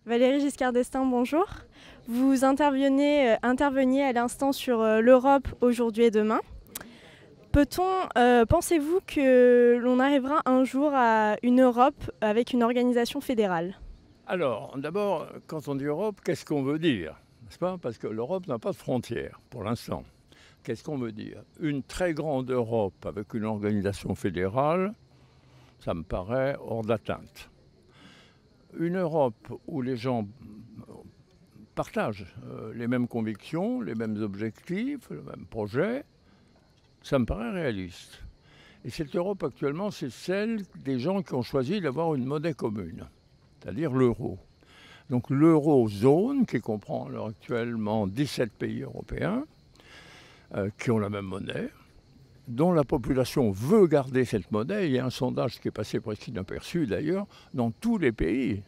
Valérie Giscard d'Estaing, bonjour. Vous interveniez à l'instant sur l'Europe aujourd'hui et demain. Pensez-vous que l'on arrivera un jour à une Europe avec une organisation fédérale? Alors, d'abord, quand on dit Europe, qu'est-ce qu'on veut dire? N'est-ce pas? Parce que l'Europe n'a pas de frontières, pour l'instant. Qu'est-ce qu'on veut dire? Une très grande Europe avec une organisation fédérale, ça me paraît hors d'atteinte. Une Europe où les gens partagent les mêmes convictions, les mêmes objectifs, le même projet, ça me paraît réaliste. Et cette Europe actuellement, c'est celle des gens qui ont choisi d'avoir une monnaie commune, c'est-à-dire l'euro. Donc l'eurozone, qui comprend alors actuellement 17 pays européens, qui ont la même monnaie, dont la population veut garder cette monnaie. Il y a un sondage qui est passé presque inaperçu d'ailleurs, dans tous les pays.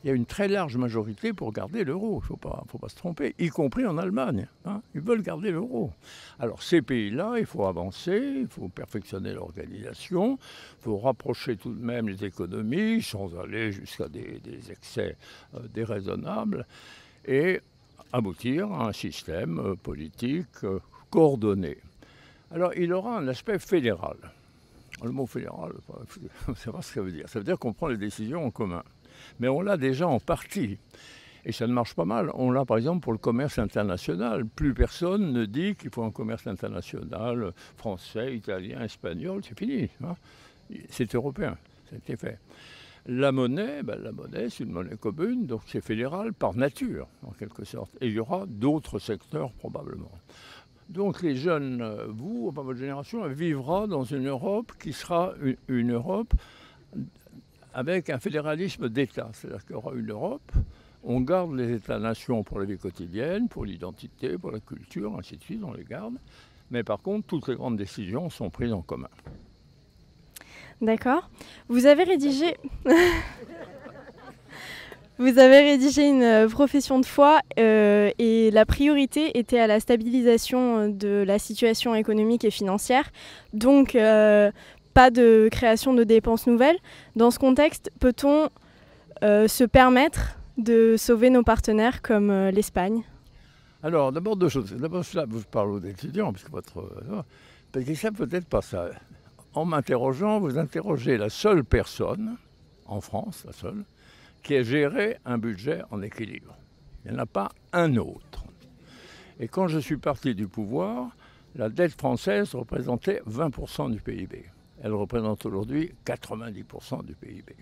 Il y a une très large majorité pour garder l'euro, il ne faut pas se tromper, y compris en Allemagne. Hein, ils veulent garder l'euro. Alors ces pays-là, il faut avancer, il faut perfectionner l'organisation, il faut rapprocher tout de même les économies, sans aller jusqu'à des excès déraisonnables, et aboutir à un système politique coordonné. Alors il aura un aspect fédéral. Le mot fédéral, je ne sais pas ce que ça veut dire. Ça veut dire qu'on prend les décisions en commun. Mais on l'a déjà en partie. Et ça ne marche pas mal. On l'a par exemple pour le commerce international. Plus personne ne dit qu'il faut un commerce international français, italien, espagnol. C'est fini. Hein. C'est européen. Ça a été fait. La monnaie, c'est une monnaie commune, donc c'est fédéral par nature, en quelque sorte. Et il y aura d'autres secteurs probablement. Donc les jeunes, vous, votre génération, vivra dans une Europe qui sera une Europe avec un fédéralisme d'États. C'est-à-dire qu'il y aura une Europe, on garde les États-nations pour la vie quotidienne, pour l'identité, pour la culture, ainsi de suite, on les garde. Mais par contre, toutes les grandes décisions sont prises en commun. D'accord. Vous avez rédigé... Vous avez rédigé une profession de foi et la priorité était à la stabilisation de la situation économique et financière, donc pas de création de dépenses nouvelles. Dans ce contexte, peut-on se permettre de sauver nos partenaires comme l'Espagne? Alors, d'abord deux choses. D'abord, cela, vous parlez aux étudiants, parce que ça peut-être pas ça. En m'interrogeant, vous interrogez la seule personne, en France, la seule, qui a géré un budget en équilibre. Il n'y en a pas un autre. Et quand je suis parti du pouvoir, la dette française représentait 20% du PIB. Elle représente aujourd'hui 90% du PIB.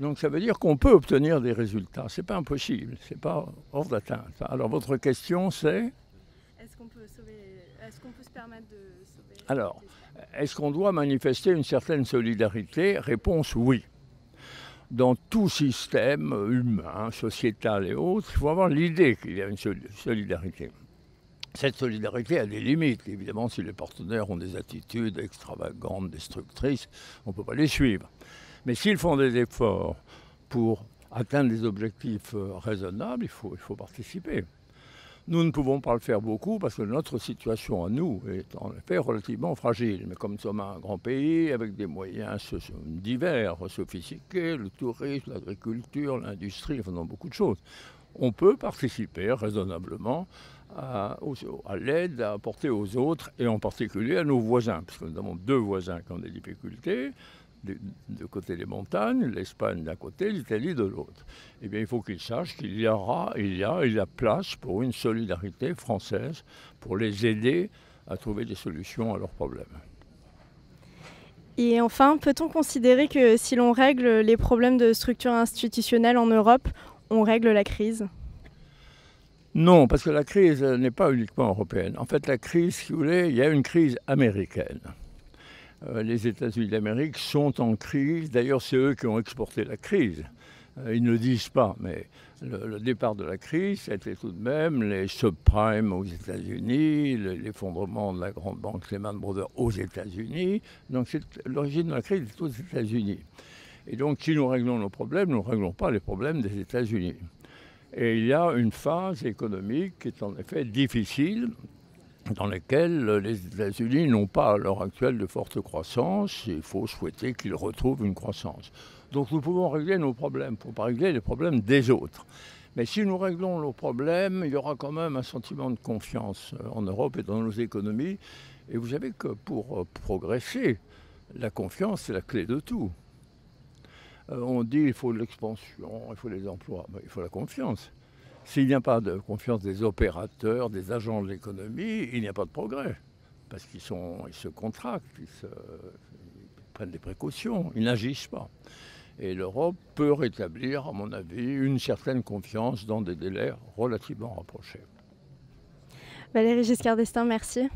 Donc ça veut dire qu'on peut obtenir des résultats. Ce n'est pas impossible, ce n'est pas hors d'atteinte. Alors votre question c'est? Est-ce qu'on peut se permettre de sauver? Alors, est-ce qu'on doit manifester une certaine solidarité? Réponse oui. Dans tout système humain, sociétal et autres, il faut avoir l'idée qu'il y a une solidarité. Cette solidarité a des limites. Évidemment, si les partenaires ont des attitudes extravagantes, destructrices, on ne peut pas les suivre. Mais s'ils font des efforts pour atteindre des objectifs raisonnables, il faut participer. Nous ne pouvons pas le faire beaucoup parce que notre situation à nous est en effet relativement fragile. Mais comme nous sommes un grand pays avec des moyens divers, sophistiqués, le tourisme, l'agriculture, l'industrie, enfin dans beaucoup de choses, on peut participer raisonnablement à l'aide à apporter aux autres et en particulier à nos voisins, parce que nous avons deux voisins qui ont des difficultés. De côté des montagnes, l'Espagne d'un côté, l'Italie de l'autre. Eh bien, il faut qu'ils sachent qu'il y a place pour une solidarité française pour les aider à trouver des solutions à leurs problèmes. Et enfin, peut-on considérer que si l'on règle les problèmes de structure institutionnelle en Europe, on règle la crise? Non, parce que la crise n'est pas uniquement européenne. En fait, la crise, si vous voulez, il y a une crise américaine. Les États-Unis d'Amérique sont en crise. D'ailleurs, c'est eux qui ont exporté la crise. Ils ne le disent pas, mais le départ de la crise, c'était tout de même les subprimes aux États-Unis, l'effondrement de la grande banque Lehman Brothers aux États-Unis. Donc l'origine de la crise est aux États-Unis. Et donc, si nous réglons nos problèmes, nous ne réglons pas les problèmes des États-Unis. Et il y a une phase économique qui est en effet difficile, dans lesquels les États-Unis n'ont pas à l'heure actuelle de forte croissance. Il faut souhaiter qu'ils retrouvent une croissance. Donc nous pouvons régler nos problèmes, il ne faut pas régler les problèmes des autres. Mais si nous réglons nos problèmes, il y aura quand même un sentiment de confiance en Europe et dans nos économies. Et vous savez que pour progresser, la confiance, c'est la clé de tout. On dit qu'il faut de l'expansion, il faut des emplois, mais il faut la confiance. S'il n'y a pas de confiance des opérateurs, des agents de l'économie, il n'y a pas de progrès. Parce qu'ils se contractent, ils prennent des précautions, ils n'agissent pas. Et l'Europe peut rétablir, à mon avis, une certaine confiance dans des délais relativement rapprochés. Valéry Giscard d'Estaing, merci.